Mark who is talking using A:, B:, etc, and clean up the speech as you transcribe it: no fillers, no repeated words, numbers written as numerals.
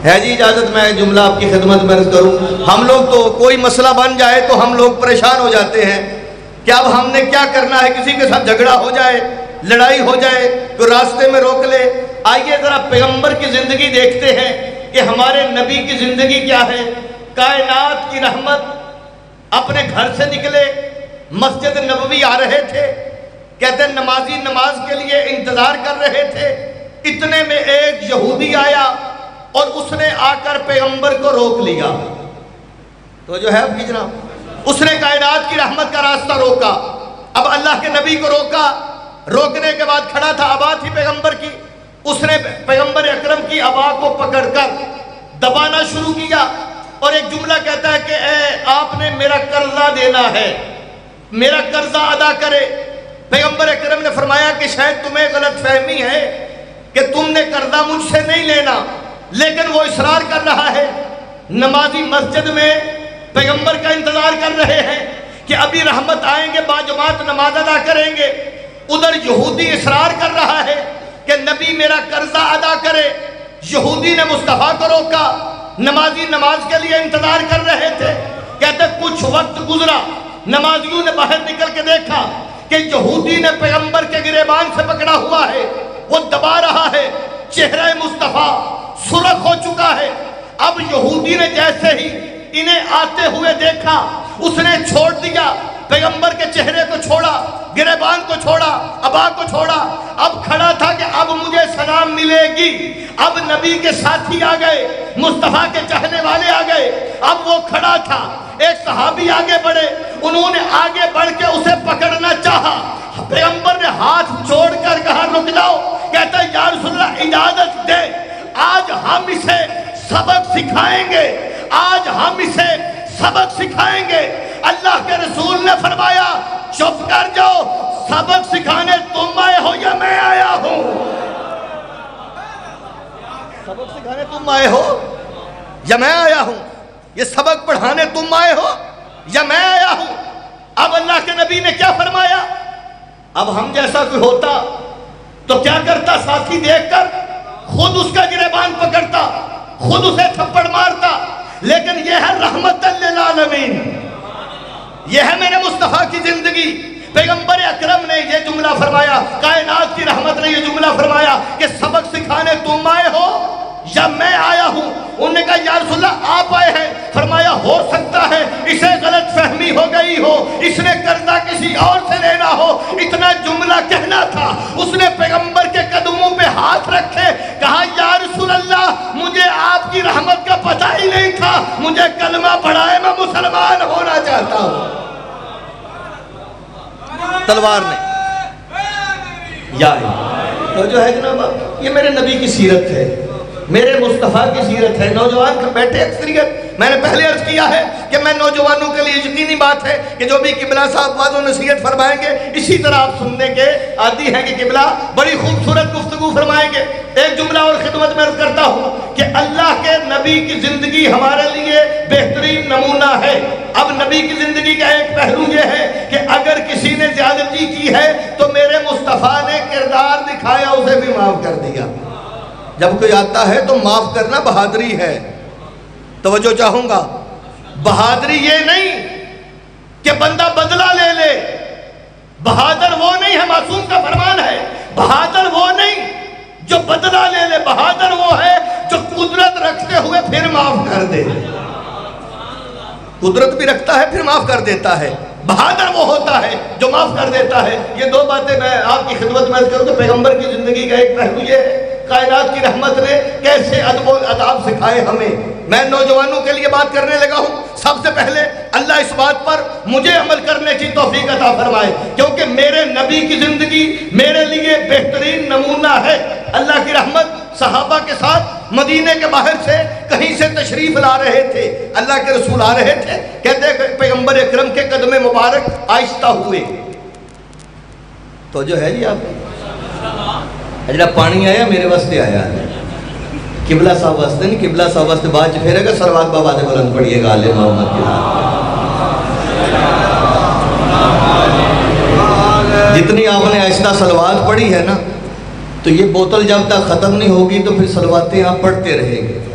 A: ہے جی اجازت میں جملہ آپ کی خدمت میں عرض کروں؟ ہم لوگ تو کوئی مسئلہ بن جائے تو ہم لوگ پریشان ہو جاتے ہیں کہ اب ہم نے کیا کرنا ہے، کسی کے ساتھ جھگڑا ہو جائے، لڑائی ہو جائے تو راستے میں روک لے۔ آئیے ذرا پیغمبر کی زندگی دیکھتے ہیں کہ ہمارے نبی کی زندگی کیا ہے۔ کائنات کی رحمت اپنے گھر سے نکلے، مسجد نبوی آ رہے تھے، کہتے ہیں نمازی نماز کے لیے انتظار کر رہے تھے، اتنے میں ایک یہودی آیا اور اس نے آ کر پیغمبر کو روک لیا۔ تو جو ہے اب جناب، اس نے کائنات کی رحمت کا راستہ روکا۔ اب اللہ کے نبی کو روکا، روکنے کے بعد کھڑا تھا، ابا تھی پیغمبر کی، اس نے پیغمبر اکرم کی ابا کو پکڑ کر دبانا شروع کیا اور ایک جملہ کہتا ہے کہ اے آپ نے میرا قرضہ دینا ہے، میرا قرضہ ادا کرے۔ پیغمبر اکرم نے فرمایا کہ شاید تمہیں غلط فہمی ہے کہ تم نے قرضہ مجھ سے نہیں لینا، لیکن وہ اصرار کر رہا ہے۔ نمازی مسجد میں پیغمبر کا انتظار کر رہے ہیں کہ ابھی رحمت آئیں گے، باجماعت نماز ادا کریں گے۔ ادھر یہودی اصرار کر رہا ہے کہ نبی میرا قرضہ ادا کرے۔ یہودی نے مصطفیٰ کو روکا، نمازی نماز کے لیے انتظار کر رہے تھے۔ کہتے کچھ وقت گزرا، نمازیوں نے باہر نکل کے دیکھا کہ یہودی نے پیغمبر کے گریبان سے پکڑا ہوا ہے، وہ دبا رہا ہے، چہرہ مصطفیٰ سرخ ہو چکا ہے۔ اب یہودی نے جیسے ہی انہیں آتے ہوئے دیکھا، اس نے چھوڑ دیا، پیغمبر کے چہرے کو چھوڑا، گریبان کو چھوڑا، ابا کو چھوڑا۔ اب کھڑا تھا کہ اب مجھے سلام ملے گی۔ اب نبی کے ساتھی آ گئے، مصطفیٰ کے چاہنے والے آ گئے۔ اب وہ کھڑا تھا، ایک صحابی آگے بڑھے، انہوں نے آگے بڑھ کے اسے پکڑنا چاہا۔ پیغمبر نے ہاتھ جوڑ کر کہا رک جاؤ۔ کہتا ہے یا رسول اللہ اجازت دے، آج ہم اسے سبق سکھائیں گے، آج ہم اسے سبق سکھائیں گے۔ اللہ کے رسول نے فرمایا چپ کر جاؤ، سبق سکھانے تم آئے ہو یا میں آیا ہوں؟ سبق سکھانے تم آئے ہو یا میں آیا ہوں؟ یہ سبق پڑھانے تم آئے ہو یا میں آیا ہوں؟ اب اللہ کے نبی نے کیا فرمایا؟ اب ہم جیسا کوئی ہوتا تو کیا کرتا؟ ساتھی دیکھ کر خود اس کا گریبان پکڑتا، خود اسے تھپڑ مارتا۔ لیکن یہ ہے رحمت للعالمین، یہ ہے میرے مصطفیٰ کی زندگی۔ پیغمبر اکرم نے یہ جملہ فرمایا، کائنات کی رحمت نے یہ جملہ فرمایا کہ سبق سکھانے تم آئے ہو یا میں آیا ہوں؟ انہوں نے کہا یا رسول اللہ آپ آئے ہیں۔ فرمایا ہو سکتا ہے اسے غلط فہمی ہو گئی ہو، اس نے قرضہ کسی اور سے لینا ہو۔ اتنا جملہ کہنا تھا، اس نے پیغمبر کے قدموں پہ ہاتھ رکھے، کہا یا رسول اللہ مجھے آپ کی رحمت کا پتہ ہی نہیں تھا، مجھے کلمہ پڑھائے، میں مسلمان ہونا چاہتا ہوں۔ تلوار نے یا تو جو ہے جناب، یہ میرے نبی کی سیرت ہے، میرے مصطفیٰ کی سیرت ہے۔ نوجوان بیٹھے اکثریت، میں نے پہلے عرض کیا ہے کہ میں نوجوانوں کے لیے یقینی بات ہے کہ جو بھی قبلہ صاحب واضح نصیحت فرمائیں گے اسی طرح آپ سننے کے عادی ہیں کہ قبلہ بڑی خوبصورت گفتگو فرمائیں گے۔ ایک جملہ اور خدمت میں عرض کرتا ہوں کہ اللہ کے نبی کی زندگی ہمارے لیے بہترین نمونہ ہے۔ اب نبی کی زندگی کا ایک پہلو یہ ہے کہ اگر کسی نے زیادتی کی ہے تو میرے مصطفیٰ نے کردار دکھایا، اسے بھی معاف کر دیا۔ جب کوئی آتا ہے تو معاف کرنا بہادری ہے۔ توجہ چاہوں گا، بہادری یہ نہیں کہ بندہ بدلہ لے لے، بہادر وہ نہیں ہے، معصوم کا فرمان ہے، بہادر وہ نہیں جو بدلہ لے لے، بہادر وہ ہے جو قدرت رکھتے ہوئے پھر معاف کر دے۔ قدرت بھی رکھتا ہے پھر معاف کر دیتا ہے، بہادر وہ ہوتا ہے جو معاف کر دیتا ہے۔ یہ دو باتیں میں آپ کی خدمت میں کروں کہ پیغمبر کی زندگی کا ایک پہلو یہ ہے، کائنات کی رحمت نے کیسے ادب و آداب سکھائے ہمیں۔ میں نوجوانوں کے لیے بات کرنے لگا ہوں، سب سے پہلے اللہ اس بات پر مجھے عمل کرنے کی توفیق عطا فرمائے، کیونکہ میرے نبی کی زندگی میرے لیے بہترین نمونہ ہے۔ اللہ کی رحمت صحابہ کے ساتھ مدینے کے باہر سے کہیں سے تشریف لا رہے تھے، اللہ کے رسول آ رہے تھے، کہتے ہیں پیغمبر اکرم کے قدم مبارک آہستہ ہوئے تو جو ہے جی آپ اجلا پانی آیا میرے واسطے آیا ہے، قبلہ صاحب واسطے نہیں، قبلہ صاحب واسطے بعد چ پھیرے گا، صلوات بابا دے بلند پڑھیے گا آل محمد کے نام۔ جتنی آپ نے آہستہ صلوات پڑھی ہے نا، تو یہ بوتل جب تک ختم نہیں ہوگی تو پھر صلواتیں آپ پڑھتے رہیں گے۔